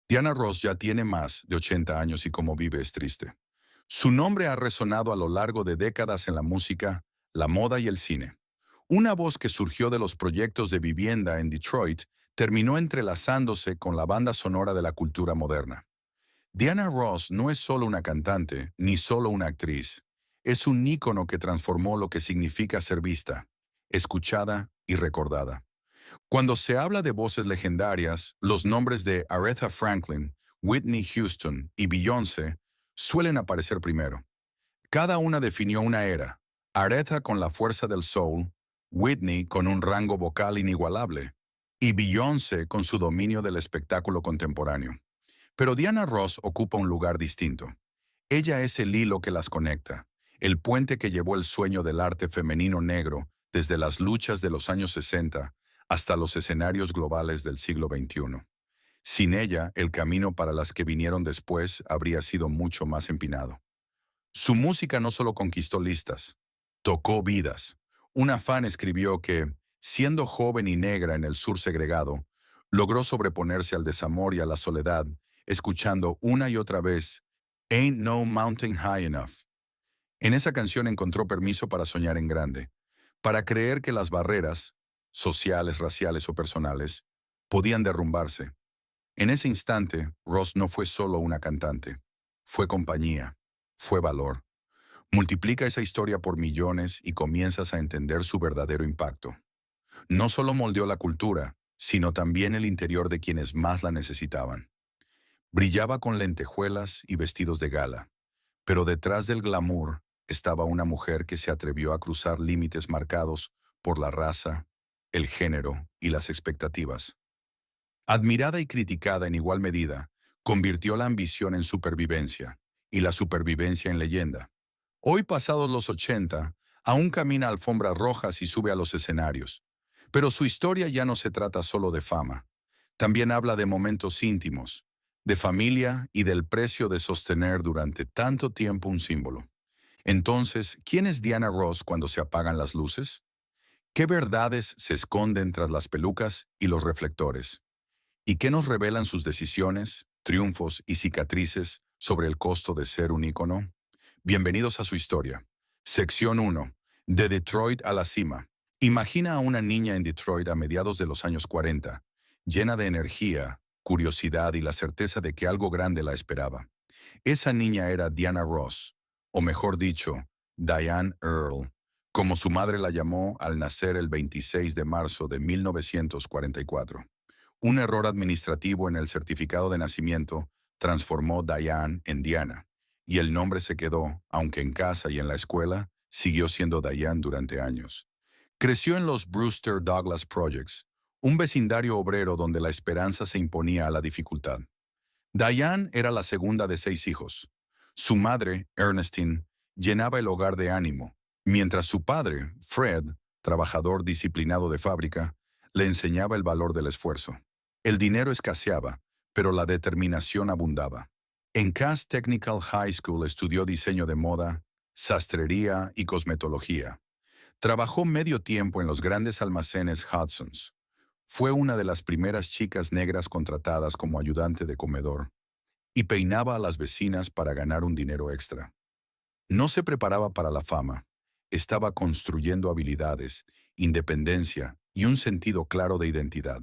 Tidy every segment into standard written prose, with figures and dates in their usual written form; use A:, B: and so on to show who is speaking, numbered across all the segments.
A: Diana Ross ya tiene más de 80 años y cómo vive es triste. Su nombre ha resonado a lo largo de décadas en la música, la moda y el cine. Una voz que surgió de los proyectos de vivienda en Detroit terminó entrelazándose con la banda sonora de la cultura moderna. Diana Ross no es solo una cantante, ni solo una actriz. Es un ícono que transformó lo que significa ser vista, escuchada y recordada. Cuando se habla de voces legendarias, los nombres de Aretha Franklin, Whitney Houston y Beyoncé suelen aparecer primero. Cada una definió una era. Aretha con la fuerza del soul, Whitney con un rango vocal inigualable y Beyoncé con su dominio del espectáculo contemporáneo. Pero Diana Ross ocupa un lugar distinto. Ella es el hilo que las conecta, el puente que llevó el sueño del arte femenino negro desde las luchas de los años 60 hasta los escenarios globales del siglo XXI. Sin ella, el camino para las que vinieron después habría sido mucho más empinado. Su música no solo conquistó listas, tocó vidas. Una fan escribió que, siendo joven y negra en el sur segregado, logró sobreponerse al desamor y a la soledad, escuchando una y otra vez Ain't No Mountain High Enough. En esa canción encontró permiso para soñar en grande, para creer que las barreras, sociales, raciales o personales, podían derrumbarse. En ese instante, Ross no fue solo una cantante, fue compañía, fue valor. Multiplica esa historia por millones y comienzas a entender su verdadero impacto. No solo moldeó la cultura, sino también el interior de quienes más la necesitaban. Brillaba con lentejuelas y vestidos de gala, pero detrás del glamour estaba una mujer que se atrevió a cruzar límites marcados por la raza, el género y las expectativas. Admirada y criticada en igual medida, convirtió la ambición en supervivencia y la supervivencia en leyenda. Hoy, pasados los 80, aún camina alfombras rojas y sube a los escenarios. Pero su historia ya no se trata solo de fama. También habla de momentos íntimos, de familia y del precio de sostener durante tanto tiempo un símbolo. Entonces, ¿quién es Diana Ross cuando se apagan las luces? ¿Qué verdades se esconden tras las pelucas y los reflectores? ¿Y qué nos revelan sus decisiones, triunfos y cicatrices sobre el costo de ser un ícono? Bienvenidos a su historia. Sección 1. De Detroit a la cima. Imagina a una niña en Detroit a mediados de los años 40, llena de energía, curiosidad y la certeza de que algo grande la esperaba. Esa niña era Diana Ross, o mejor dicho, Diane Earle, como su madre la llamó al nacer el 26 de marzo de 1944. Un error administrativo en el certificado de nacimiento transformó Diane en Diana, y el nombre se quedó, aunque en casa y en la escuela, siguió siendo Diane durante años. Creció en los Brewster Douglas Projects, un vecindario obrero donde la esperanza se imponía a la dificultad. Diane era la segunda de 6 hijos. Su madre, Ernestine, llenaba el hogar de ánimo, mientras su padre, Fred, trabajador disciplinado de fábrica, le enseñaba el valor del esfuerzo. El dinero escaseaba, pero la determinación abundaba. En Cass Technical High School estudió diseño de moda, sastrería y cosmetología. Trabajó medio tiempo en los grandes almacenes Hudson's. Fue una de las primeras chicas negras contratadas como ayudante de comedor y peinaba a las vecinas para ganar un dinero extra. No se preparaba para la fama, estaba construyendo habilidades, independencia y un sentido claro de identidad.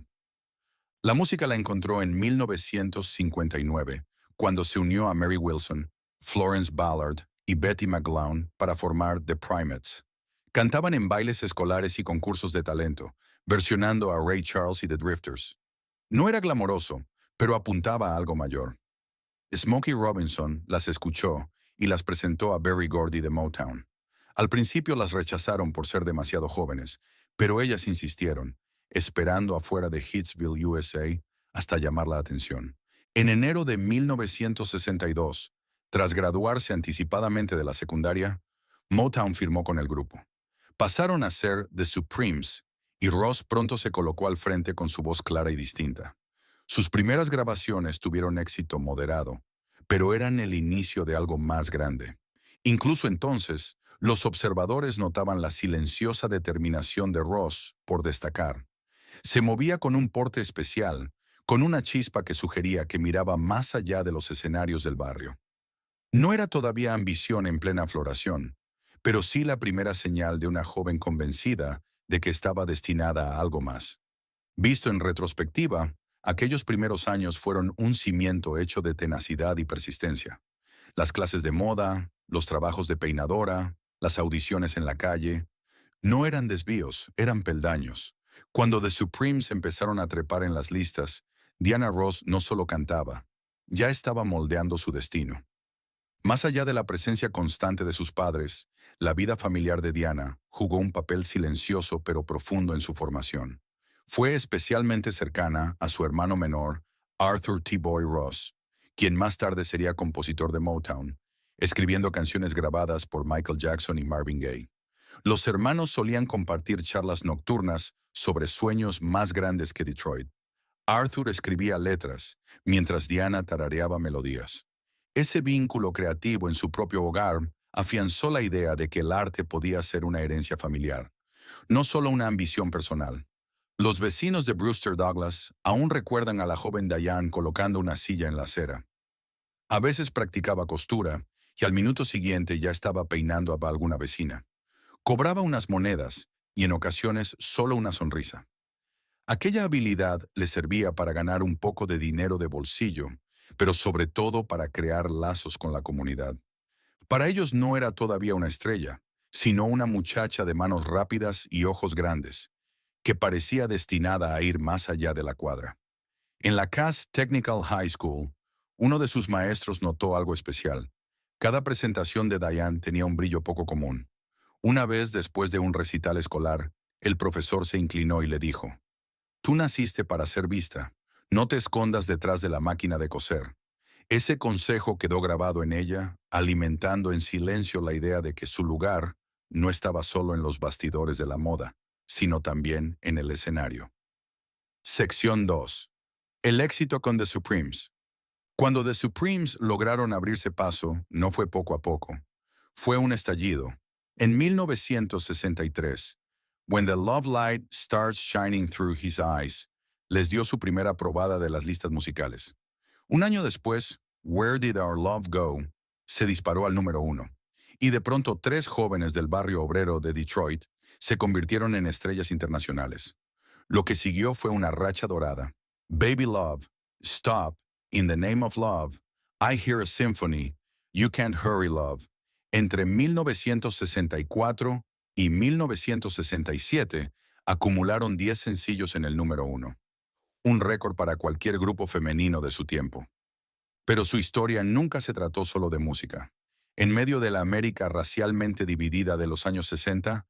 A: La música la encontró en 1959, cuando se unió a Mary Wilson, Florence Ballard y Betty McGlown para formar The Primates. Cantaban en bailes escolares y concursos de talento, versionando a Ray Charles y The Drifters. No era glamoroso, pero apuntaba a algo mayor. Smokey Robinson las escuchó y las presentó a Berry Gordy de Motown. Al principio las rechazaron por ser demasiado jóvenes, pero ellas insistieron, esperando afuera de Hitsville, USA, hasta llamar la atención. En enero de 1962, tras graduarse anticipadamente de la secundaria, Motown firmó con el grupo. Pasaron a ser The Supremes, y Ross pronto se colocó al frente con su voz clara y distinta. Sus primeras grabaciones tuvieron éxito moderado, pero eran el inicio de algo más grande. Incluso entonces, los observadores notaban la silenciosa determinación de Ross por destacar. Se movía con un porte especial, con una chispa que sugería que miraba más allá de los escenarios del barrio. No era todavía ambición en plena floración, pero sí la primera señal de una joven convencida de que estaba destinada a algo más. Visto en retrospectiva, aquellos primeros años fueron un cimiento hecho de tenacidad y persistencia. Las clases de moda, los trabajos de peinadora, las audiciones en la calle, no eran desvíos, eran peldaños. Cuando The Supremes empezaron a trepar en las listas, Diana Ross no solo cantaba, ya estaba moldeando su destino. Más allá de la presencia constante de sus padres, la vida familiar de Diana jugó un papel silencioso pero profundo en su formación. Fue especialmente cercana a su hermano menor, Arthur T. Boy Ross, quien más tarde sería compositor de Motown, escribiendo canciones grabadas por Michael Jackson y Marvin Gaye. Los hermanos solían compartir charlas nocturnas sobre sueños más grandes que Detroit. Arthur escribía letras, mientras Diana tarareaba melodías. Ese vínculo creativo en su propio hogar afianzó la idea de que el arte podía ser una herencia familiar, no solo una ambición personal. Los vecinos de Brewster Douglas aún recuerdan a la joven Diane colocando una silla en la acera. A veces practicaba costura y al minuto siguiente ya estaba peinando a alguna vecina. Cobraba unas monedas y en ocasiones solo una sonrisa. Aquella habilidad le servía para ganar un poco de dinero de bolsillo, pero sobre todo para crear lazos con la comunidad. Para ellos no era todavía una estrella, sino una muchacha de manos rápidas y ojos grandes, que parecía destinada a ir más allá de la cuadra. En la Cass Technical High School, uno de sus maestros notó algo especial. Cada presentación de Diane tenía un brillo poco común. Una vez después de un recital escolar, el profesor se inclinó y le dijo: «Tú naciste para ser vista. No te escondas detrás de la máquina de coser». Ese consejo quedó grabado en ella, alimentando en silencio la idea de que su lugar no estaba solo en los bastidores de la moda, sino también en el escenario. Sección 2. El éxito con The Supremes. Cuando The Supremes lograron abrirse paso, no fue poco a poco. Fue un estallido. En 1963, When the Love Light Starts Shining Through His Eyes, les dio su primera probada de las listas musicales. Un año después, Where Did Our Love Go se disparó al número 1, y de pronto 3 jóvenes del barrio obrero de Detroit se convirtieron en estrellas internacionales. Lo que siguió fue una racha dorada. Baby Love, Stop, In the Name of Love, I Hear a Symphony, You Can't Hurry Love. Entre 1964 y 1967 acumularon 10 sencillos en el número 1, un récord para cualquier grupo femenino de su tiempo. Pero su historia nunca se trató solo de música. En medio de la América racialmente dividida de los años 60,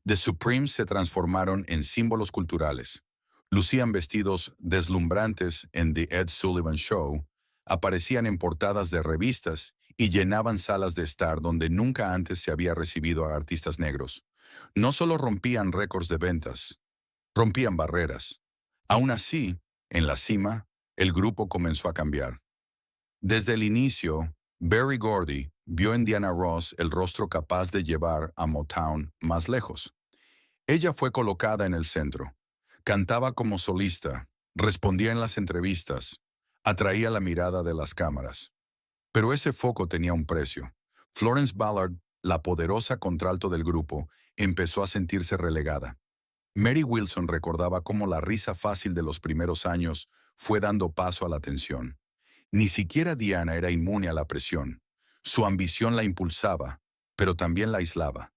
A: The Supremes se transformaron en símbolos culturales. Lucían vestidos deslumbrantes en The Ed Sullivan Show, aparecían en portadas de revistas y llenaban salas de estar donde nunca antes se había recibido a artistas negros. No solo rompían récords de ventas, rompían barreras. Aún así, en la cima, el grupo comenzó a cambiar. Desde el inicio, Berry Gordy vio en Diana Ross el rostro capaz de llevar a Motown más lejos. Ella fue colocada en el centro. Cantaba como solista, respondía en las entrevistas, atraía la mirada de las cámaras. Pero ese foco tenía un precio. Florence Ballard, la poderosa contralto del grupo, empezó a sentirse relegada. Mary Wilson recordaba cómo la risa fácil de los primeros años fue dando paso a la tensión. Ni siquiera Diana era inmune a la presión. Su ambición la impulsaba, pero también la aislaba.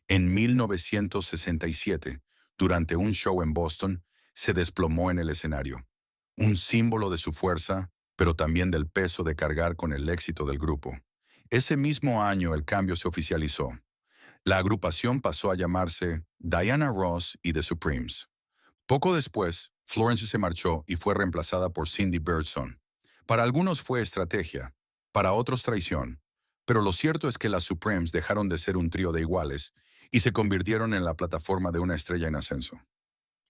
A: En 1967, durante un show en Boston, se desplomó en el escenario. Un símbolo de su fuerza, pero también del peso de cargar con el éxito del grupo. Ese mismo año el cambio se oficializó. La agrupación pasó a llamarse Diana Ross y The Supremes. Poco después, Florence se marchó y fue reemplazada por Cindy Birdsong. Para algunos fue estrategia, para otros traición, pero lo cierto es que las Supremes dejaron de ser un trío de iguales y se convirtieron en la plataforma de una estrella en ascenso.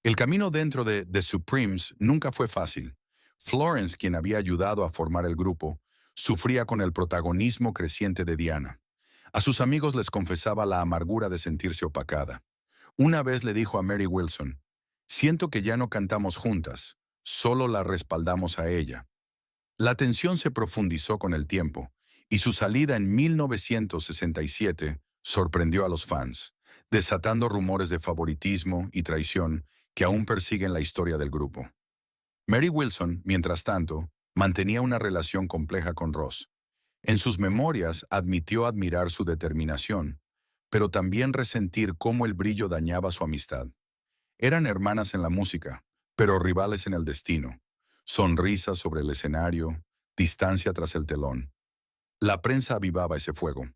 A: El camino dentro de The Supremes nunca fue fácil. Florence, quien había ayudado a formar el grupo, sufría con el protagonismo creciente de Diana. A sus amigos les confesaba la amargura de sentirse opacada. Una vez le dijo a Mary Wilson: «Siento que ya no cantamos juntas, solo la respaldamos a ella. La tensión se profundizó con el tiempo, y su salida en 1967 sorprendió a los fans, desatando rumores de favoritismo y traición que aún persiguen la historia del grupo. Mary Wilson, mientras tanto, mantenía una relación compleja con Ross. En sus memorias admitió admirar su determinación, pero también resentir cómo el brillo dañaba su amistad. Eran hermanas en la música, pero rivales en el destino. Sonrisas sobre el escenario, distancia tras el telón. La prensa avivaba ese fuego.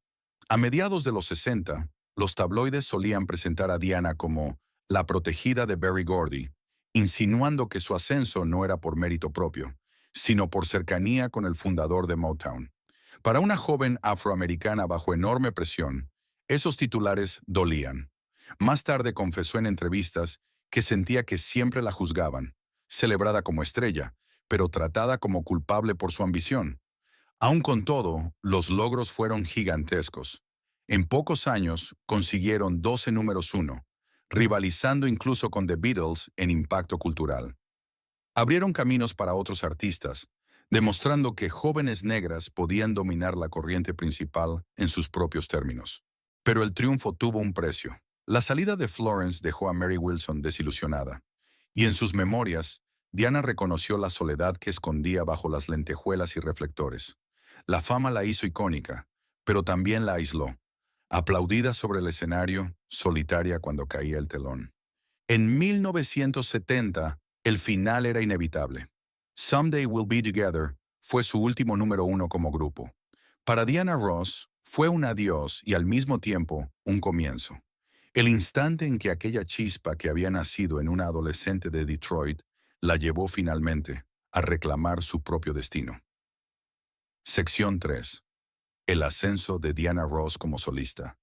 A: A mediados de los 60, los tabloides solían presentar a Diana como la protegida de Berry Gordy, insinuando que su ascenso no era por mérito propio, sino por cercanía con el fundador de Motown. Para una joven afroamericana bajo enorme presión, esos titulares dolían. Más tarde confesó en entrevistas que sentía que siempre la juzgaban, celebrada como estrella, pero tratada como culpable por su ambición. Aun con todo, los logros fueron gigantescos. En pocos años consiguieron 12 números uno, rivalizando incluso con The Beatles en impacto cultural. Abrieron caminos para otros artistas, demostrando que jóvenes negras podían dominar la corriente principal en sus propios términos. Pero el triunfo tuvo un precio. La salida de Florence dejó a Mary Wilson desilusionada, y en sus memorias, Diana reconoció la soledad que escondía bajo las lentejuelas y reflectores. La fama la hizo icónica, pero también la aisló. Aplaudida sobre el escenario, solitaria cuando caía el telón. En 1970, el final era inevitable. Someday We'll Be Together fue su último número uno como grupo. Para Diana Ross, fue un adiós y al mismo tiempo un comienzo. El instante en que aquella chispa que había nacido en una adolescente de Detroit la llevó finalmente a reclamar su propio destino. Sección 3. El ascenso de Diana Ross como solista.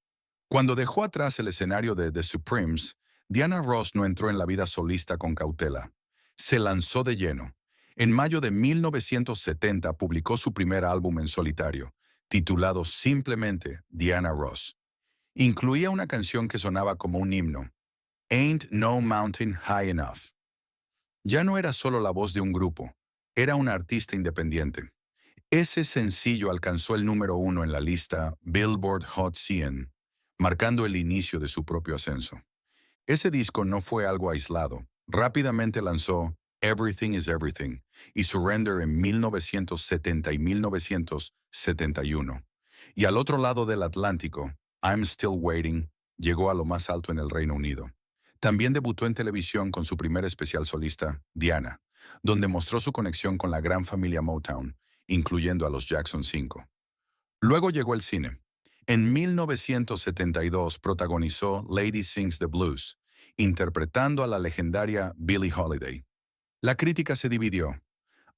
A: Cuando dejó atrás el escenario de The Supremes, Diana Ross no entró en la vida solista con cautela. Se lanzó de lleno. En mayo de 1970 publicó su primer álbum en solitario, titulado simplemente Diana Ross. Incluía una canción que sonaba como un himno, Ain't No Mountain High Enough. Ya no era solo la voz de un grupo, era una artista independiente. Ese sencillo alcanzó el número uno en la lista Billboard Hot 100, marcando el inicio de su propio ascenso. Ese disco no fue algo aislado. Rápidamente lanzó Everything is Everything y Surrender en 1970 y 1971. Y al otro lado del Atlántico, I'm Still Waiting llegó a lo más alto en el Reino Unido. También debutó en televisión con su primer especial solista, Diana, donde mostró su conexión con la gran familia Motown, incluyendo a los Jackson 5. Luego llegó el cine. En 1972 protagonizó Lady Sings the Blues, interpretando a la legendaria Billie Holiday. La crítica se dividió.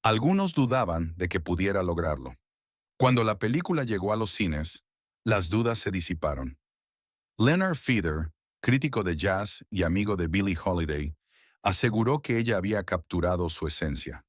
A: Algunos dudaban de que pudiera lograrlo. Cuando la película llegó a los cines, las dudas se disiparon. Leonard Feather, crítico de jazz y amigo de Billie Holiday, aseguró que ella había capturado su esencia.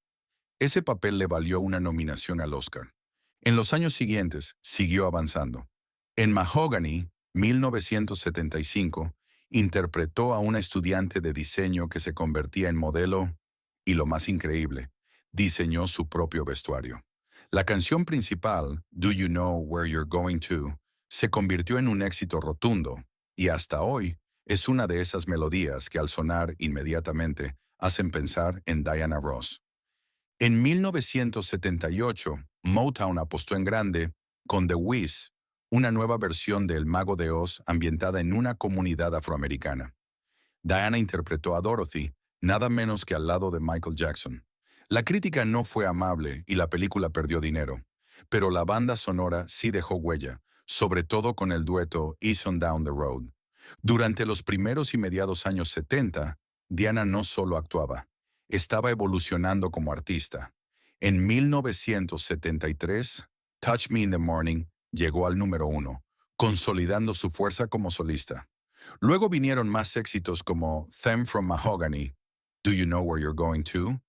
A: Ese papel le valió una nominación al Oscar. En los años siguientes, siguió avanzando. En Mahogany, 1975, interpretó a una estudiante de diseño que se convertía en modelo y, lo más increíble, diseñó su propio vestuario. La canción principal, Do You Know Where You're Going To, se convirtió en un éxito rotundo y hasta hoy es una de esas melodías que al sonar inmediatamente hacen pensar en Diana Ross. En 1978, Motown apostó en grande con The Wiz, una nueva versión de El Mago de Oz ambientada en una comunidad afroamericana. Diana interpretó a Dorothy, nada menos que al lado de Michael Jackson. La crítica no fue amable y la película perdió dinero, pero la banda sonora sí dejó huella, sobre todo con el dueto Ease on Down the Road. Durante los primeros y mediados años 70, Diana no solo actuaba, estaba evolucionando como artista. En 1973, Touch Me in the Morning llegó al número uno, consolidando su fuerza como solista. Luego vinieron más éxitos como Them from Mahogany, Do You Know Where You're Going To?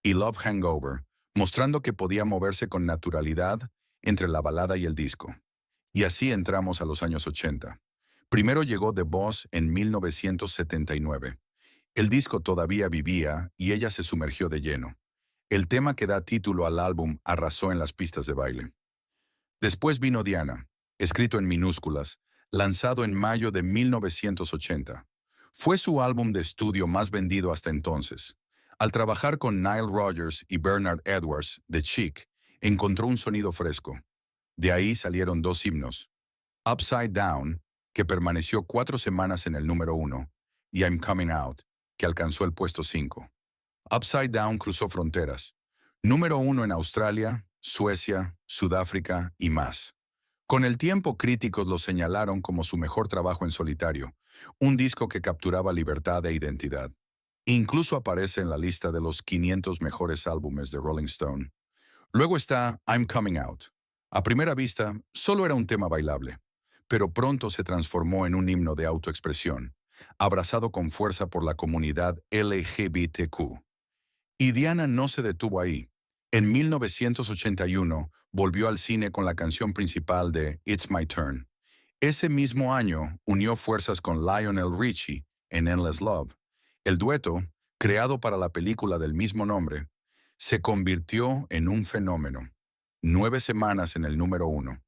A: Y Love Hangover, mostrando que podía moverse con naturalidad entre la balada y el disco. Y así entramos a los años 80. Primero llegó The Boss en 1979. El disco todavía vivía y ella se sumergió de lleno. El tema que da título al álbum arrasó en las pistas de baile. Después vino Diana, escrito en minúsculas, lanzado en mayo de 1980. Fue su álbum de estudio más vendido hasta entonces. Al trabajar con Nile Rodgers y Bernard Edwards, de Chic, encontró un sonido fresco. De ahí salieron dos himnos: Upside Down, que permaneció 4 semanas en el número 1, y I'm Coming Out, que alcanzó el puesto 5. Upside Down cruzó fronteras. Número 1 en Australia, Suecia, Sudáfrica y más. Con el tiempo, críticos lo señalaron como su mejor trabajo en solitario, un disco que capturaba libertad e identidad. Incluso aparece en la lista de los 500 mejores álbumes de Rolling Stone. Luego está I'm Coming Out. A primera vista, solo era un tema bailable, pero pronto se transformó en un himno de autoexpresión, abrazado con fuerza por la comunidad LGBTQ. Y Diana no se detuvo ahí. En 1981 volvió al cine con la canción principal de It's My Turn. Ese mismo año unió fuerzas con Lionel Richie en Endless Love. El dueto, creado para la película del mismo nombre, se convirtió en un fenómeno. 9 semanas en el número 1,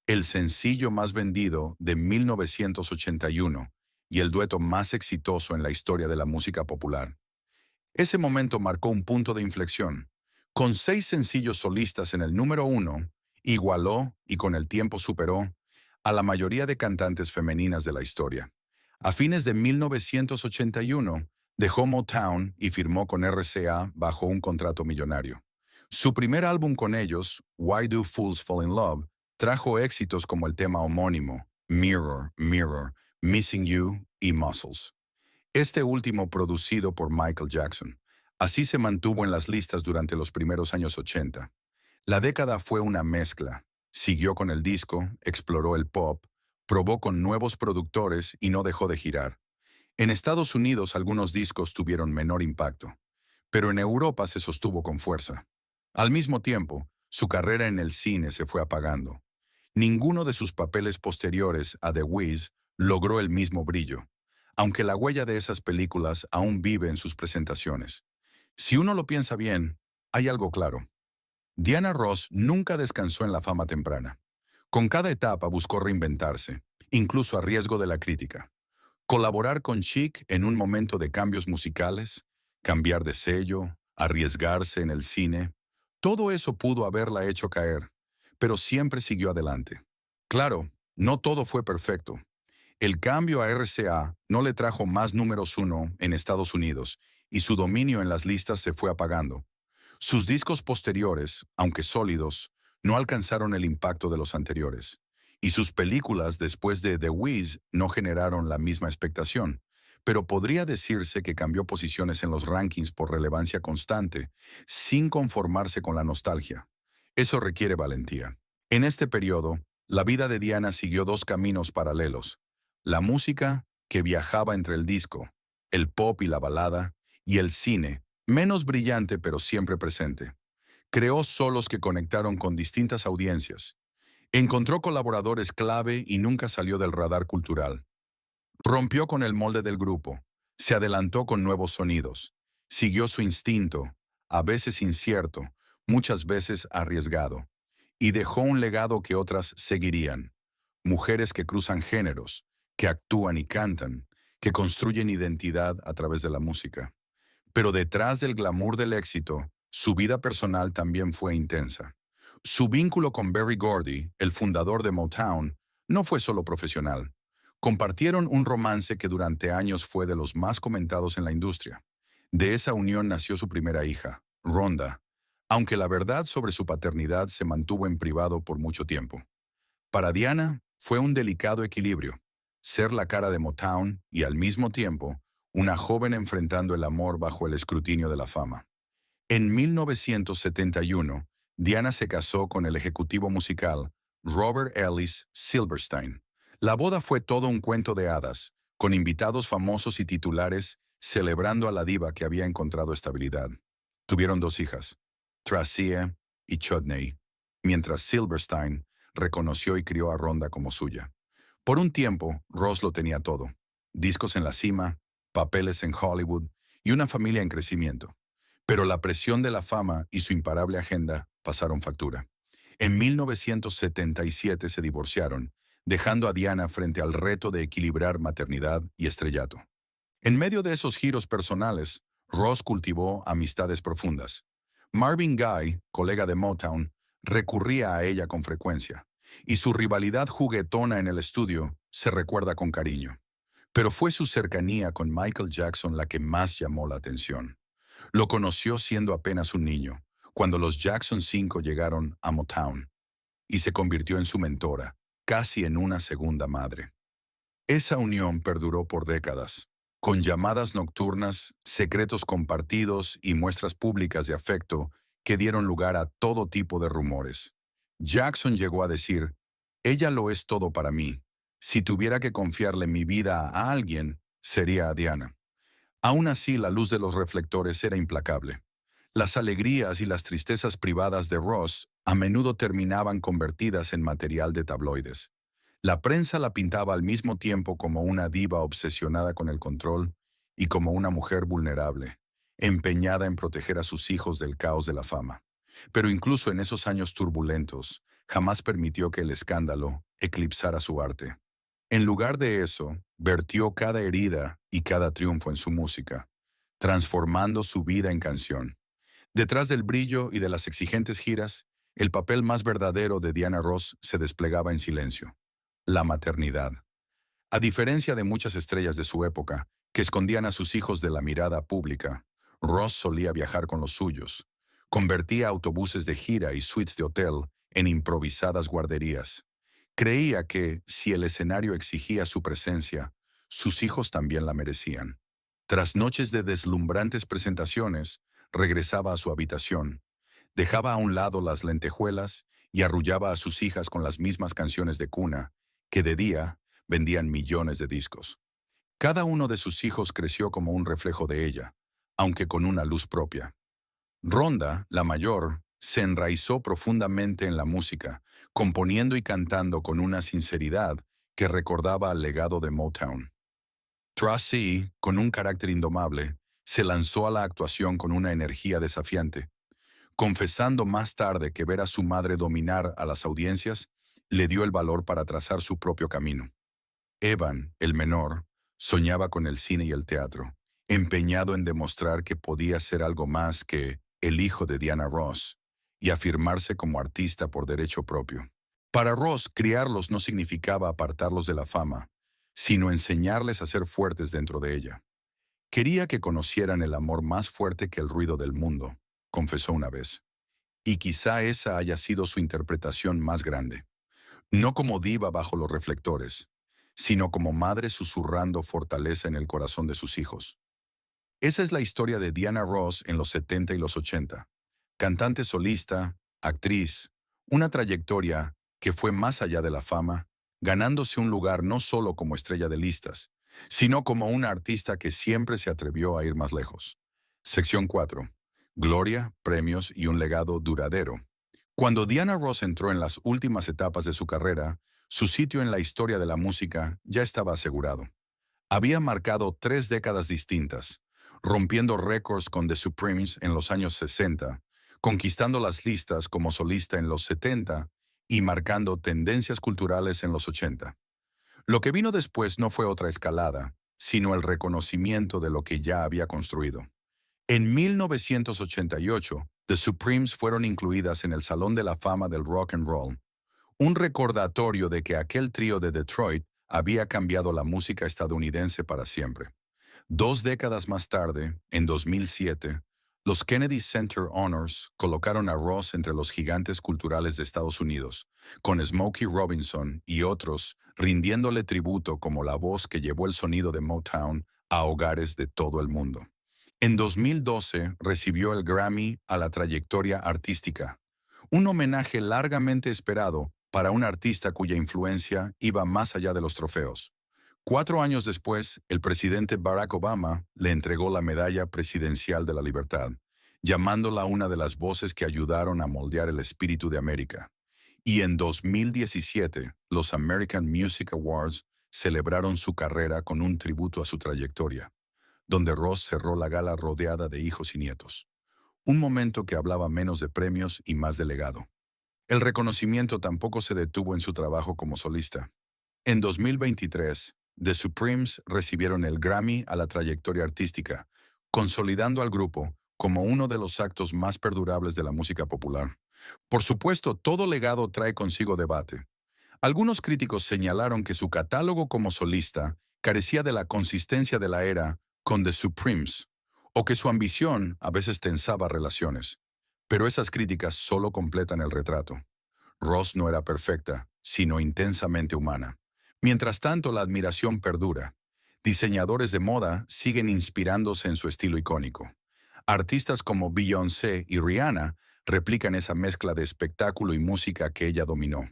A: el sencillo más vendido de 1981 y el dueto más exitoso en la historia de la música popular. Ese momento marcó un punto de inflexión. Con 6 sencillos solistas en el número 1, igualó y con el tiempo superó a la mayoría de cantantes femeninas de la historia. A fines de 1981, dejó Motown y firmó con RCA bajo un contrato millonario. Su primer álbum con ellos, Why Do Fools Fall in Love, trajo éxitos como el tema homónimo, Mirror, Mirror, Missing You y Muscles. Este último producido por Michael Jackson. Así se mantuvo en las listas durante los primeros años 80. La década fue una mezcla. Siguió con el disco, exploró el pop, probó con nuevos productores y no dejó de girar. En Estados Unidos algunos discos tuvieron menor impacto, pero en Europa se sostuvo con fuerza. Al mismo tiempo, su carrera en el cine se fue apagando. Ninguno de sus papeles posteriores a The Wiz logró el mismo brillo, aunque la huella de esas películas aún vive en sus presentaciones. Si uno lo piensa bien, hay algo claro. Diana Ross nunca descansó en la fama temprana. Con cada etapa buscó reinventarse, incluso a riesgo de la crítica. Colaborar con Chic en un momento de cambios musicales, cambiar de sello, arriesgarse en el cine, todo eso pudo haberla hecho caer, pero siempre siguió adelante. Claro, no todo fue perfecto. El cambio a RCA no le trajo más números 1 en Estados Unidos y su dominio en las listas se fue apagando. Sus discos posteriores, aunque sólidos, no alcanzaron el impacto de los anteriores. Y sus películas después de The Wiz no generaron la misma expectación. Pero podría decirse que cambió posiciones en los rankings por relevancia constante, sin conformarse con la nostalgia. Eso requiere valentía. En este periodo, la vida de Diana siguió dos caminos paralelos: la música, que viajaba entre el disco, el pop y la balada, y el cine, menos brillante pero siempre presente. Creó solos que conectaron con distintas audiencias. Encontró colaboradores clave y nunca salió del radar cultural. Rompió con el molde del grupo, se adelantó con nuevos sonidos, siguió su instinto, a veces incierto, muchas veces arriesgado, y dejó un legado que otras seguirían. Mujeres que cruzan géneros, que actúan y cantan, que construyen identidad a través de la música. Pero detrás del glamour del éxito, su vida personal también fue intensa. Su vínculo con Berry Gordy, el fundador de Motown, no fue solo profesional. Compartieron un romance que durante años fue de los más comentados en la industria. De esa unión nació su primera hija, Rhonda, aunque la verdad sobre su paternidad se mantuvo en privado por mucho tiempo. Para Diana, fue un delicado equilibrio: ser la cara de Motown y al mismo tiempo, una joven enfrentando el amor bajo el escrutinio de la fama. En 1971, Diana se casó con el ejecutivo musical Robert Ellis Silverstein. La boda fue todo un cuento de hadas, con invitados famosos y titulares celebrando a la diva que había encontrado estabilidad. Tuvieron dos hijas, Tracia y Chutney, mientras Silverstein reconoció y crió a Rhonda como suya. Por un tiempo, Ross lo tenía todo: discos en la cima, papeles en Hollywood y una familia en crecimiento. Pero la presión de la fama y su imparable agenda pasaron factura. En 1977 se divorciaron, dejando a Diana frente al reto de equilibrar maternidad y estrellato. En medio de esos giros personales, Ross cultivó amistades profundas. Marvin Gaye, colega de Motown, recurría a ella con frecuencia, y su rivalidad juguetona en el estudio se recuerda con cariño. Pero fue su cercanía con Michael Jackson la que más llamó la atención. Lo conoció siendo apenas un niño, cuando los Jackson 5 llegaron a Motown, y se convirtió en su mentora, casi en una segunda madre. Esa unión perduró por décadas, con llamadas nocturnas, secretos compartidos y muestras públicas de afecto que dieron lugar a todo tipo de rumores. Jackson llegó a decir, «Ella lo es todo para mí. Si tuviera que confiarle mi vida a alguien, sería a Diana». Aún así, la luz de los reflectores era implacable. Las alegrías y las tristezas privadas de Ross a menudo terminaban convertidas en material de tabloides. La prensa la pintaba al mismo tiempo como una diva obsesionada con el control y como una mujer vulnerable, empeñada en proteger a sus hijos del caos de la fama. Pero incluso en esos años turbulentos, jamás permitió que el escándalo eclipsara su arte. En lugar de eso, vertió cada herida y cada triunfo en su música, transformando su vida en canción. Detrás del brillo y de las exigentes giras, el papel más verdadero de Diana Ross se desplegaba en silencio: la maternidad. A diferencia de muchas estrellas de su época, que escondían a sus hijos de la mirada pública, Ross solía viajar con los suyos. Convertía autobuses de gira y suites de hotel en improvisadas guarderías. Creía que, si el escenario exigía su presencia, sus hijos también la merecían. Tras noches de deslumbrantes presentaciones, regresaba a su habitación, dejaba a un lado las lentejuelas y arrullaba a sus hijas con las mismas canciones de cuna, que de día vendían millones de discos. Cada uno de sus hijos creció como un reflejo de ella, aunque con una luz propia. Rhonda, la mayor, se enraizó profundamente en la música, componiendo y cantando con una sinceridad que recordaba al legado de Motown. Tracy, con un carácter indomable, se lanzó a la actuación con una energía desafiante, confesando más tarde que ver a su madre dominar a las audiencias le dio el valor para trazar su propio camino. Evan, el menor, soñaba con el cine y el teatro, empeñado en demostrar que podía ser algo más que el hijo de Diana Ross y afirmarse como artista por derecho propio. Para Ross, criarlos no significaba apartarlos de la fama, sino enseñarles a ser fuertes dentro de ella. Quería que conocieran el amor más fuerte que el ruido del mundo, confesó una vez. Y quizá esa haya sido su interpretación más grande. No como diva bajo los reflectores, sino como madre susurrando fortaleza en el corazón de sus hijos. Esa es la historia de Diana Ross en los 70 y los 80. Cantante solista, actriz, una trayectoria que fue más allá de la fama, ganándose un lugar no solo como estrella de listas, sino como una artista que siempre se atrevió a ir más lejos. Sección 4. Gloria, premios y un legado duradero. Cuando Diana Ross entró en las últimas etapas de su carrera, su sitio en la historia de la música ya estaba asegurado. Había marcado 3 décadas distintas, rompiendo récords con The Supremes en los años 60, conquistando las listas como solista en los 70 y marcando tendencias culturales en los 80. Lo que vino después no fue otra escalada, sino el reconocimiento de lo que ya había construido. En 1988, The Supremes fueron incluidas en el Salón de la Fama del Rock and Roll, un recordatorio de que aquel trío de Detroit había cambiado la música estadounidense para siempre. 2 décadas más tarde, en 2007, los Kennedy Center Honors colocaron a Ross entre los gigantes culturales de Estados Unidos, con Smokey Robinson y otros rindiéndole tributo como la voz que llevó el sonido de Motown a hogares de todo el mundo. En 2012 recibió el Grammy a la trayectoria artística, un homenaje largamente esperado para un artista cuya influencia iba más allá de los trofeos. 4 años después, el presidente Barack Obama le entregó la Medalla Presidencial de la Libertad, llamándola una de las voces que ayudaron a moldear el espíritu de América. Y en 2017, los American Music Awards celebraron su carrera con un tributo a su trayectoria, donde Ross cerró la gala rodeada de hijos y nietos. un momento que hablaba menos de premios y más de legado. El reconocimiento tampoco se detuvo en su trabajo como solista. En 2023, The Supremes recibieron el Grammy a la trayectoria artística, consolidando al grupo como uno de los actos más perdurables de la música popular. Por supuesto, todo legado trae consigo debate. Algunos críticos señalaron que su catálogo como solista carecía de la consistencia de la era con The Supremes, o que su ambición a veces tensaba relaciones. Pero esas críticas solo completan el retrato. Ross no era perfecta, sino intensamente humana. Mientras tanto, la admiración perdura. Diseñadores de moda siguen inspirándose en su estilo icónico. Artistas como Beyoncé y Rihanna replican esa mezcla de espectáculo y música que ella dominó.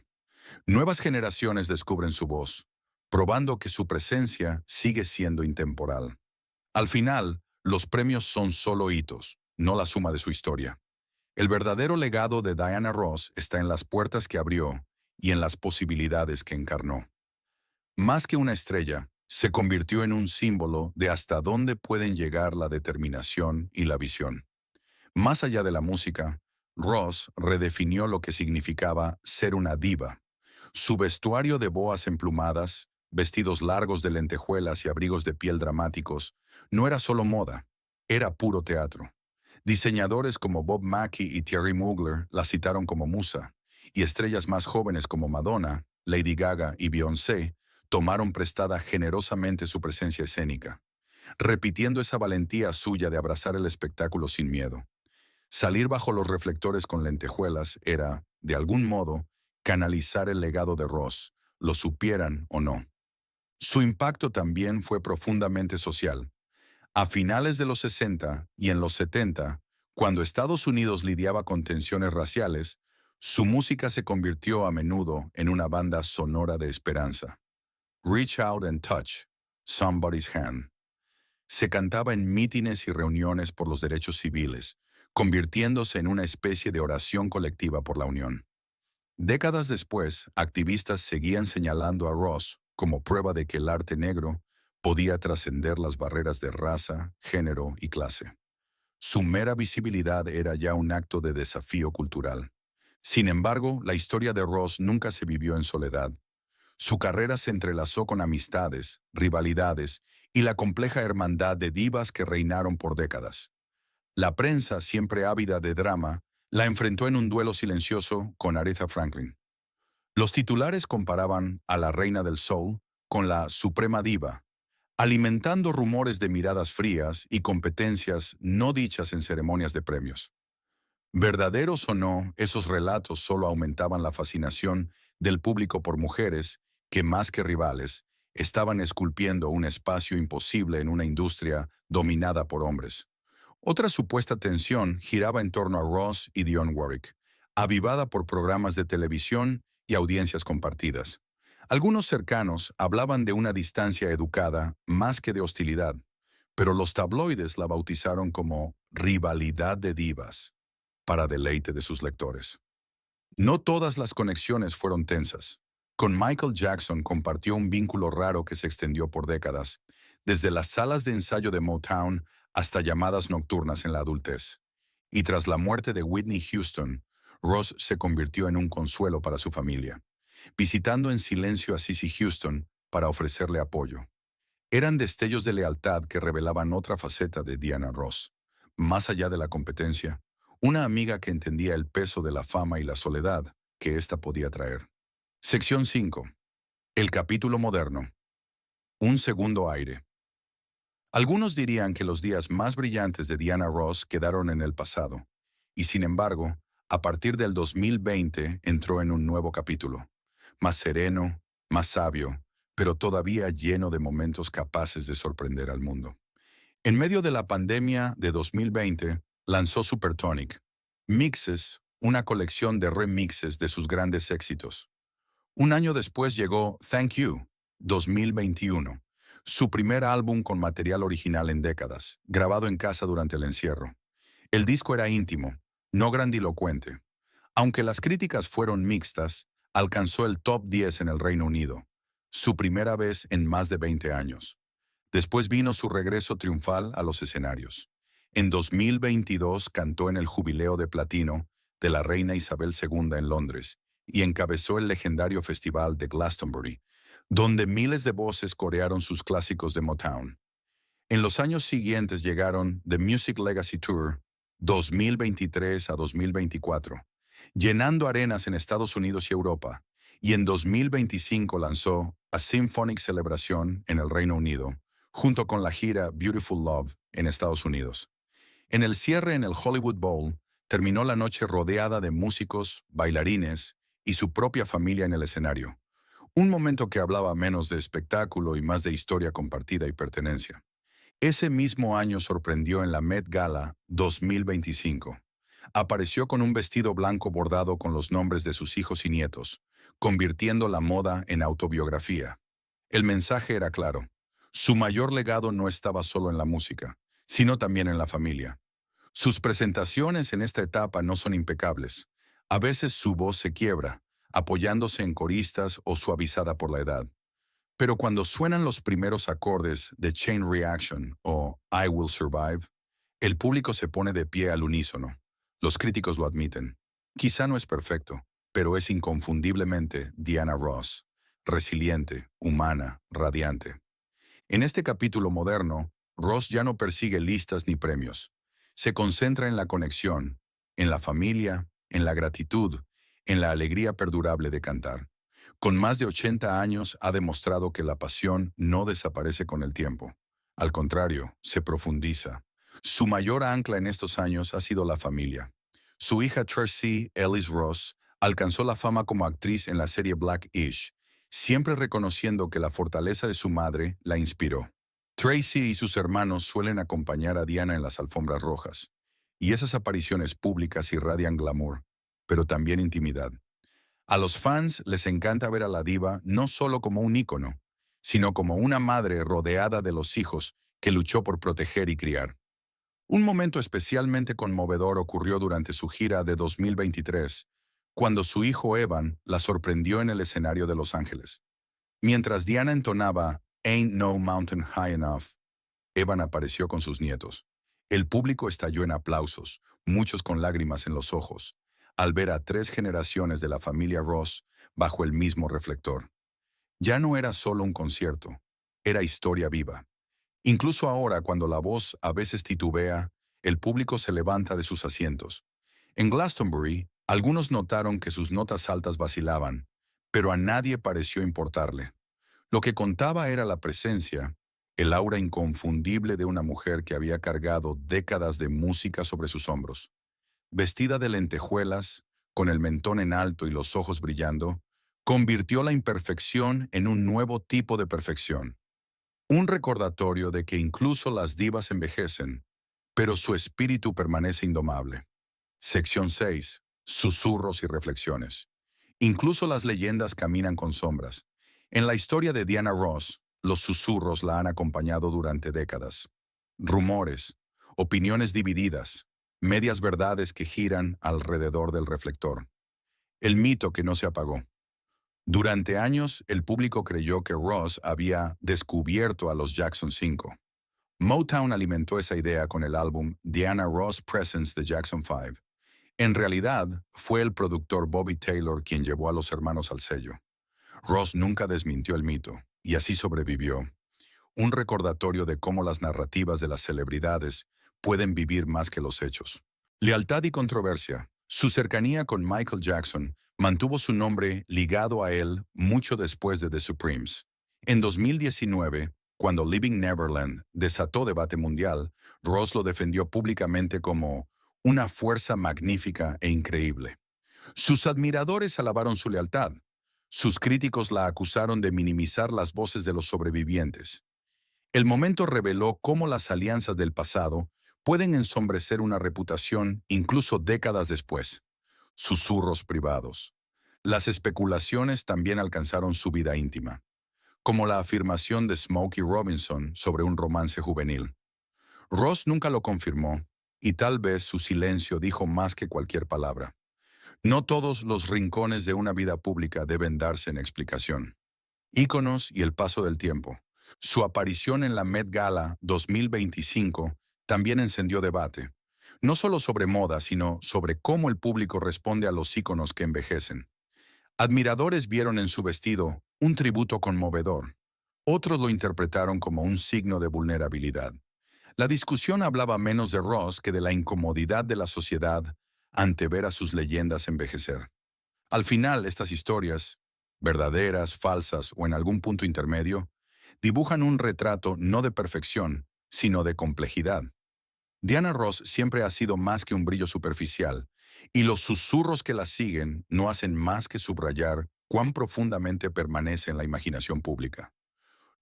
A: Nuevas generaciones descubren su voz, probando que su presencia sigue siendo intemporal. Al final, los premios son solo hitos, no la suma de su historia. El verdadero legado de Diana Ross está en las puertas que abrió y en las posibilidades que encarnó. Más que una estrella, se convirtió en un símbolo de hasta dónde pueden llegar la determinación y la visión. Más allá de la música, Ross redefinió lo que significaba ser una diva. Su vestuario de boas emplumadas, vestidos largos de lentejuelas y abrigos de piel dramáticos, no era solo moda, era puro teatro. Diseñadores como Bob Mackie y Thierry Mugler la citaron como musa, y estrellas más jóvenes como Madonna, Lady Gaga y Beyoncé tomaron prestada generosamente su presencia escénica, repitiendo esa valentía suya de abrazar el espectáculo sin miedo. Salir bajo los reflectores con lentejuelas era, de algún modo, canalizar el legado de Ross, lo supieran o no. Su impacto también fue profundamente social. A finales de los 60 y en los 70, cuando Estados Unidos lidiaba con tensiones raciales, su música se convirtió a menudo en una banda sonora de esperanza. Reach Out and Touch, Somebody's Hand. Se cantaba en mítines y reuniones por los derechos civiles, convirtiéndose en una especie de oración colectiva por la unión. Décadas después, activistas seguían señalando a Ross como prueba de que el arte negro podía trascender las barreras de raza, género y clase. Su mera visibilidad era ya un acto de desafío cultural. Sin embargo, la historia de Ross nunca se vivió en soledad. Su carrera se entrelazó con amistades, rivalidades y la compleja hermandad de divas que reinaron por décadas. La prensa, siempre ávida de drama, la enfrentó en un duelo silencioso con Aretha Franklin. Los titulares comparaban a la reina del soul con la suprema diva, alimentando rumores de miradas frías y competencias no dichas en ceremonias de premios. Verdaderos o no, esos relatos solo aumentaban la fascinación del público por mujeres que, más que rivales, estaban esculpiendo un espacio imposible en una industria dominada por hombres. Otra supuesta tensión giraba en torno a Ross y Dionne Warwick, avivada por programas de televisión y audiencias compartidas. Algunos cercanos hablaban de una distancia educada más que de hostilidad, pero los tabloides la bautizaron como rivalidad de divas, para deleite de sus lectores. No todas las conexiones fueron tensas. Con Michael Jackson compartió un vínculo raro que se extendió por décadas, desde las salas de ensayo de Motown hasta llamadas nocturnas en la adultez. Y tras la muerte de Whitney Houston, Ross se convirtió en un consuelo para su familia, visitando en silencio a Cissy Houston para ofrecerle apoyo. Eran destellos de lealtad que revelaban otra faceta de Diana Ross. Más allá de la competencia, una amiga que entendía el peso de la fama y la soledad que ésta podía traer. Sección 5. El capítulo moderno. Un segundo aire. Algunos dirían que los días más brillantes de Diana Ross quedaron en el pasado, y sin embargo, a partir del 2020 entró en un nuevo capítulo, más sereno, más sabio, pero todavía lleno de momentos capaces de sorprender al mundo. En medio de la pandemia de 2020, lanzó Supertonic, Mixes, una colección de remixes de sus grandes éxitos. Un año después llegó Thank You, 2021, su primer álbum con material original en décadas, grabado en casa durante el encierro. El disco era íntimo, no grandilocuente. Aunque las críticas fueron mixtas, alcanzó el top 10 en el Reino Unido, su primera vez en más de 20 años. Después vino su regreso triunfal a los escenarios. En 2022 cantó en el Jubileo de Platino de la Reina Isabel II en Londres y encabezó el legendario festival de Glastonbury, donde miles de voces corearon sus clásicos de Motown. En los años siguientes llegaron The Music Legacy Tour 2023 a 2024, llenando arenas en Estados Unidos y Europa, y en 2025 lanzó A Symphonic Celebration en el Reino Unido, junto con la gira Beautiful Love en Estados Unidos. En el cierre en el Hollywood Bowl, terminó la noche rodeada de músicos, bailarines y su propia familia en el escenario. Un momento que hablaba menos de espectáculo y más de historia compartida y pertenencia. Ese mismo año sorprendió en la Met Gala 2025. Apareció con un vestido blanco bordado con los nombres de sus hijos y nietos, convirtiendo la moda en autobiografía. El mensaje era claro. Su mayor legado no estaba solo en la música, sino también en la familia. Sus presentaciones en esta etapa no son impecables. A veces su voz se quiebra, apoyándose en coristas o suavizada por la edad. Pero cuando suenan los primeros acordes de Chain Reaction o I Will Survive, el público se pone de pie al unísono. Los críticos lo admiten. Quizá no es perfecto, pero es inconfundiblemente Diana Ross, resiliente, humana, radiante. En este capítulo moderno, Ross ya no persigue listas ni premios. Se concentra en la conexión, en la familia, en la gratitud, en la alegría perdurable de cantar. Con más de 80 años ha demostrado que la pasión no desaparece con el tiempo. Al contrario, se profundiza. Su mayor ancla en estos años ha sido la familia. Su hija Tracee Ellis Ross alcanzó la fama como actriz en la serie Black-ish, siempre reconociendo que la fortaleza de su madre la inspiró. Tracy y sus hermanos suelen acompañar a Diana en las alfombras rojas, y esas apariciones públicas irradian glamour, pero también intimidad. A los fans les encanta ver a la diva no solo como un ícono, sino como una madre rodeada de los hijos que luchó por proteger y criar. Un momento especialmente conmovedor ocurrió durante su gira de 2023, cuando su hijo Evan la sorprendió en el escenario de Los Ángeles. Mientras Diana entonaba Ain't No Mountain High Enough, Evan apareció con sus nietos. El público estalló en aplausos, muchos con lágrimas en los ojos, al ver a 3 generaciones de la familia Ross bajo el mismo reflector. Ya no era solo un concierto, era historia viva. Incluso ahora, cuando la voz a veces titubea, el público se levanta de sus asientos. En Glastonbury, algunos notaron que sus notas altas vacilaban, pero a nadie pareció importarle. Lo que contaba era la presencia, el aura inconfundible de una mujer que había cargado décadas de música sobre sus hombros. Vestida de lentejuelas, con el mentón en alto y los ojos brillando, convirtió la imperfección en un nuevo tipo de perfección. Un recordatorio de que incluso las divas envejecen, pero su espíritu permanece indomable. Sección 6. Susurros y reflexiones. Incluso las leyendas caminan con sombras. En la historia de Diana Ross, los susurros la han acompañado durante décadas. Rumores, opiniones divididas, medias verdades que giran alrededor del reflector. El mito que no se apagó. Durante años, el público creyó que Ross había descubierto a los Jackson 5. Motown alimentó esa idea con el álbum Diana Ross Presents the Jackson 5. En realidad, fue el productor Bobby Taylor quien llevó a los hermanos al sello. Ross nunca desmintió el mito, y así sobrevivió. Un recordatorio de cómo las narrativas de las celebridades pueden vivir más que los hechos. Lealtad y controversia. Su cercanía con Michael Jackson mantuvo su nombre ligado a él mucho después de The Supremes. En 2019, cuando Living Neverland desató debate mundial, Ross lo defendió públicamente como una fuerza magnífica e increíble. Sus admiradores alabaron su lealtad. Sus críticos la acusaron de minimizar las voces de los sobrevivientes. El momento reveló cómo las alianzas del pasado pueden ensombrecer una reputación incluso décadas después. Susurros privados. Las especulaciones también alcanzaron su vida íntima, como la afirmación de Smokey Robinson sobre un romance juvenil. Ross nunca lo confirmó, y tal vez su silencio dijo más que cualquier palabra. No todos los rincones de una vida pública deben darse en explicación. Íconos y el paso del tiempo. Su aparición en la Met Gala 2025 también encendió debate, no solo sobre moda, sino sobre cómo el público responde a los íconos que envejecen. Admiradores vieron en su vestido un tributo conmovedor. Otros lo interpretaron como un signo de vulnerabilidad. La discusión hablaba menos de Ross que de la incomodidad de la sociedad ante ver a sus leyendas envejecer. Al final, estas historias, verdaderas, falsas o en algún punto intermedio, dibujan un retrato no de perfección, sino de complejidad. Diana Ross siempre ha sido más que un brillo superficial, y los susurros que la siguen no hacen más que subrayar cuán profundamente permanece en la imaginación pública.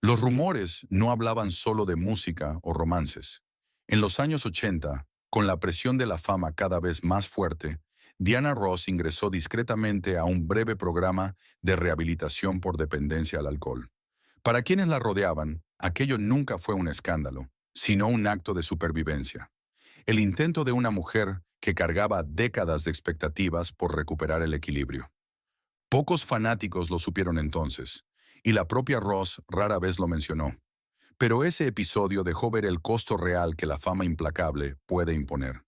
A: Los rumores no hablaban solo de música o romances. En los años 80, con la presión de la fama cada vez más fuerte, Diana Ross ingresó discretamente a un breve programa de rehabilitación por dependencia al alcohol. Para quienes la rodeaban, aquello nunca fue un escándalo, sino un acto de supervivencia. El intento de una mujer que cargaba décadas de expectativas por recuperar el equilibrio. Pocos fanáticos lo supieron entonces, y la propia Ross rara vez lo mencionó. Pero ese episodio dejó ver el costo real que la fama implacable puede imponer.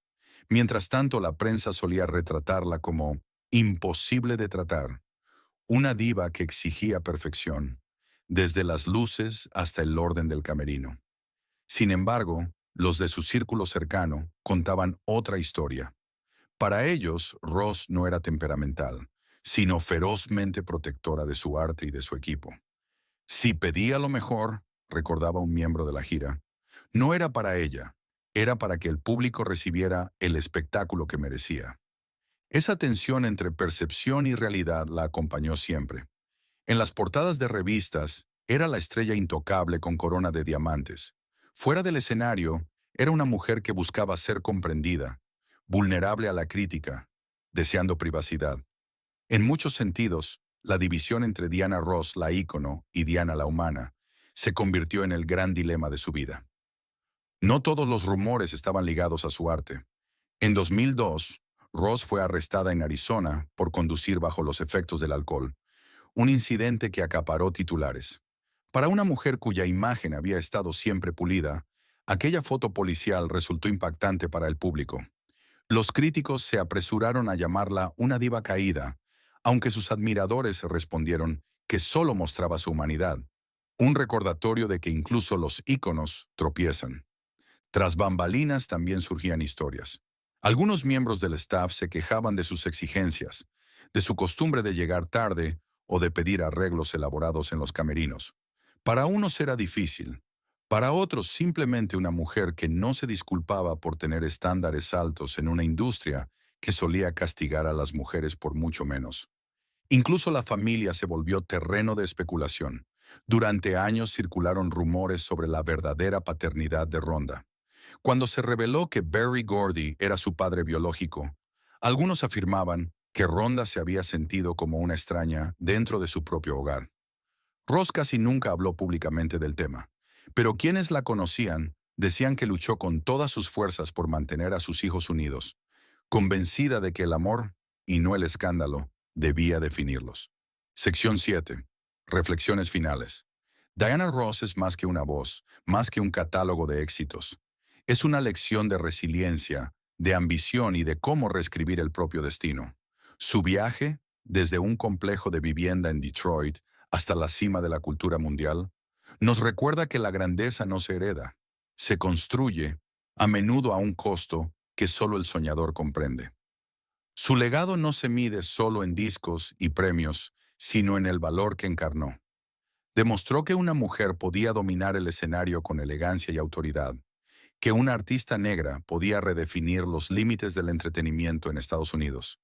A: Mientras tanto, la prensa solía retratarla como imposible de tratar, una diva que exigía perfección, desde las luces hasta el orden del camerino. Sin embargo, los de su círculo cercano contaban otra historia. Para ellos, Ross no era temperamental, sino ferozmente protectora de su arte y de su equipo. Si pedía lo mejor, recordaba un miembro de la gira, no era para ella, era para que el público recibiera el espectáculo que merecía. Esa tensión entre percepción y realidad la acompañó siempre. En las portadas de revistas, era la estrella intocable con corona de diamantes. Fuera del escenario, era una mujer que buscaba ser comprendida, vulnerable a la crítica, deseando privacidad. En muchos sentidos, la división entre Diana Ross, la ícono, y Diana la humana, se convirtió en el gran dilema de su vida. No todos los rumores estaban ligados a su arte. En 2002, Ross fue arrestada en Arizona por conducir bajo los efectos del alcohol, un incidente que acaparó titulares. Para una mujer cuya imagen había estado siempre pulida, aquella foto policial resultó impactante para el público. Los críticos se apresuraron a llamarla una diva caída, aunque sus admiradores respondieron que solo mostraba su humanidad, un recordatorio de que incluso los íconos tropiezan. Tras bambalinas también surgían historias. Algunos miembros del staff se quejaban de sus exigencias, de su costumbre de llegar tarde o de pedir arreglos elaborados en los camerinos. Para unos era difícil, para otros simplemente una mujer que no se disculpaba por tener estándares altos en una industria que solía castigar a las mujeres por mucho menos. Incluso la familia se volvió terreno de especulación. Durante años circularon rumores sobre la verdadera paternidad de Rhonda. Cuando se reveló que Berry Gordy era su padre biológico, algunos afirmaban que Rhonda se había sentido como una extraña dentro de su propio hogar. Ross casi nunca habló públicamente del tema, pero quienes la conocían decían que luchó con todas sus fuerzas por mantener a sus hijos unidos, convencida de que el amor, y no el escándalo, debía definirlos. Sección 7. Reflexiones finales. Diana Ross es más que una voz, más que un catálogo de éxitos. Es una lección de resiliencia, de ambición y de cómo reescribir el propio destino. Su viaje, desde un complejo de vivienda en Detroit hasta la cima de la cultura mundial, nos recuerda que la grandeza no se hereda, se construye, a menudo a un costo que solo el soñador comprende. Su legado no se mide solo en discos y premios, sino en el valor que encarnó. Demostró que una mujer podía dominar el escenario con elegancia y autoridad, que una artista negra podía redefinir los límites del entretenimiento en Estados Unidos,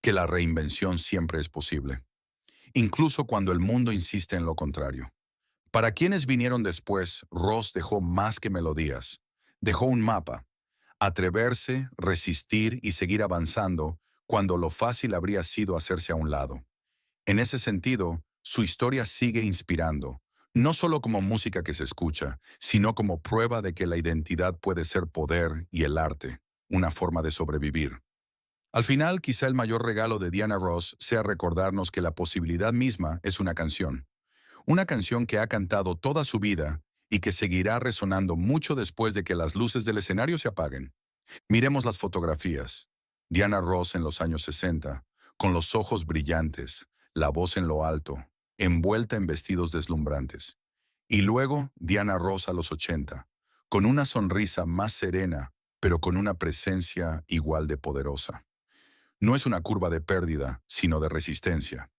A: que la reinvención siempre es posible, incluso cuando el mundo insiste en lo contrario. Para quienes vinieron después, Ross dejó más que melodías, dejó un mapa: atreverse, resistir y seguir avanzando cuando lo fácil habría sido hacerse a un lado. En ese sentido, su historia sigue inspirando, no solo como música que se escucha, sino como prueba de que la identidad puede ser poder y el arte, una forma de sobrevivir. Al final, quizá el mayor regalo de Diana Ross sea recordarnos que la posibilidad misma es una canción que ha cantado toda su vida y que seguirá resonando mucho después de que las luces del escenario se apaguen. Miremos las fotografías. Diana Ross en los años 60, con los ojos brillantes, la voz en lo alto, envuelta en vestidos deslumbrantes. Y luego Diana Ross a los 80, con una sonrisa más serena, pero con una presencia igual de poderosa. No es una curva de pérdida, sino de resistencia.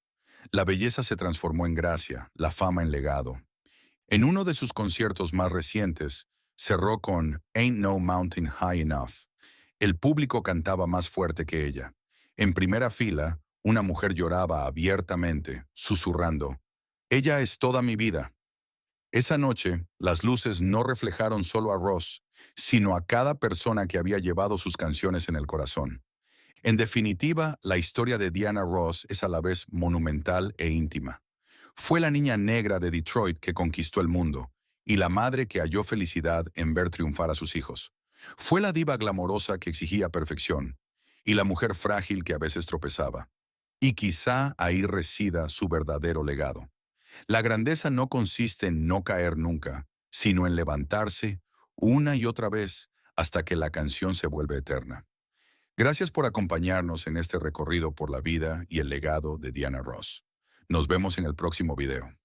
A: La belleza se transformó en gracia, la fama en legado. En uno de sus conciertos más recientes, cerró con Ain't No Mountain High Enough. El público cantaba más fuerte que ella. En primera fila, una mujer lloraba abiertamente, susurrando, «Ella es toda mi vida». Esa noche, las luces no reflejaron solo a Ross, sino a cada persona que había llevado sus canciones en el corazón. En definitiva, la historia de Diana Ross es a la vez monumental e íntima. Fue la niña negra de Detroit que conquistó el mundo, y la madre que halló felicidad en ver triunfar a sus hijos. Fue la diva glamorosa que exigía perfección, y la mujer frágil que a veces tropezaba. Y quizá ahí resida su verdadero legado. La grandeza no consiste en no caer nunca, sino en levantarse una y otra vez hasta que la canción se vuelve eterna. Gracias por acompañarnos en este recorrido por la vida y el legado de Diana Ross. Nos vemos en el próximo video.